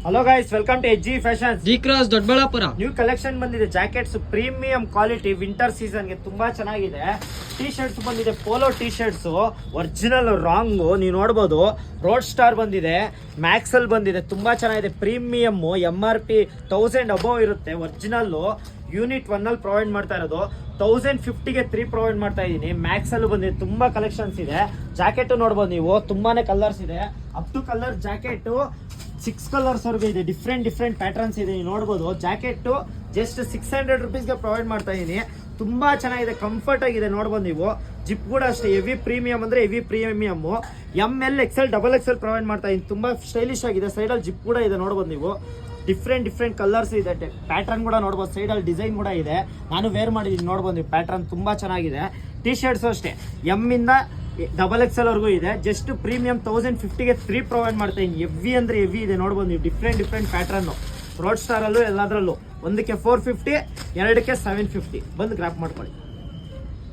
Hello guys, welcome to AG fashions G cross Doddaballapur. New collection ಬಂದಿದೆ. Jackets premium quality, winter ಸೀಸನ್ಗೆ ತುಂಬಾ ಚೆನ್ನಾಗಿದೆ. T shirts ಬಂದಿದೆ, polo T shirts original ರಾಂಗ್ ನೀವು ನೋಡ್ಬೋದು. ರೋಡ್ ಸ್ಟಾರ್ ಬಂದಿದೆ, ಮ್ಯಾಕ್ಸಲ್ ಬಂದಿದೆ, ತುಂಬಾ ಚೆನ್ನಾಗಿದೆ. ಪ್ರೀಮಿಯಮ್ MRP 1000 ಅಬೌವ್ ಇರುತ್ತೆ. ಒರಿಜಿನಲ್ ಯೂನಿಟ್ 1 ಅಲ್ಲಿ ಪ್ರೊವೈಡ್ ಮಾಡ್ತಾ ಇರೋದು. 1050ಗೆ 3 ಪ್ರೊವೈಡ್ ಮಾಡ್ತಾ ಇದ್ದೀನಿ. ಮ್ಯಾಕ್ಸಲ್ ಬಂದಿದೆ, ತುಂಬಾ ಕಲೆಕ್ಷನ್ಸ್ ಇದೆ. ಜಾಕೆಟ್ ನೋಡ್ಬೋದು ನೀವು, ತುಂಬಾನೇ ಕಲರ್ಸ್ ಇದೆ. Up to colour jacket 6 colours ವರೆಗೂ ಇದೆ. ಡಿಫ್ರೆಂಟ್ ಪ್ಯಾಟರ್ನ್ಸ್ ಇದೆ, ನೀವು ನೋಡ್ಬೋದು. ಜಾಕೆಟ್ ಜಸ್ಟ್ 600 ರುಪೀಸ್ಗೆ ಪ್ರೊವೈಡ್ ಮಾಡ್ತಾ ಇದ್ದೀನಿ. ತುಂಬಾ ಚೆನ್ನಾಗಿದೆ, ಕಂಫರ್ಟ್ ಆಗಿದೆ, ನೋಡ್ಬೋದು ನೀವು. ಜಿಪ್ ಕೂಡ ಅಷ್ಟೇ ಹೆವಿ ಪ್ರೀಮಿಯಂ ಅಂದ್ರೆ heavy premium. ML XL XXL provide ಮಾಡ್ತಾ ಇದ್ದೀನಿ. ತುಂಬಾ ಸ್ಟೈಲಿಶ್ ಆಗಿದೆ. ಸೈಡಲ್ಲಿ ಜಿಪ್ ಕೂಡ ಇದೆ, ನೋಡ್ಬೋದು ನೀವು. ಡಿಫ್ರೆಂಟ್ ಕಲರ್ಸ್ ಇದೆ. ಪ್ಯಾಟರ್ನ್ ಕೂಡ ನೋಡ್ಬೋದು, ಸೈಡಲ್ಲಿ ಡಿಸೈನ್ ಕೂಡ ಇದೆ. ನಾನು ವೇರ್ ಮಾಡಿದ್ದೀನಿ, ನೋಡ್ಬೋದು ನೀವು. ಪ್ಯಾಟರ್ನ್ ತುಂಬಾ ಚೆನ್ನಾಗಿದೆ. ಟೀ ಶರ್ಟ್ಸ್ ಅಷ್ಟೇ M ಇಂದ XXL ವರೆಗೂ ಇದೆ. ಜಸ್ಟ್ ಪ್ರೀಮಿಯಂ 1050ಗೆ 3 ಪ್ರೊವೈಡ್ ಮಾಡ್ತಾ ಇದ್ದೀನಿ. ಹೆವಿ ಅಂದ್ರೆ ಹೆವಿ ಇದೆ, ನೋಡ್ಬೋದು ನೀವು. ಡಿಫ್ರೆಂಟ್ ಪ್ಯಾಟರ್ನ್ ರೋಡ್ ಸ್ಟಾರ್ ಅಲ್ಲೂ ಎಲ್ಲದರಲ್ಲೂ. ಒಂದಕ್ಕೆ 450, ಎರಡಕ್ಕೆ 750 ಬಂದು ಗ್ರಾಪ್ ಮಾಡ್ಕೊಳ್ಳಿ.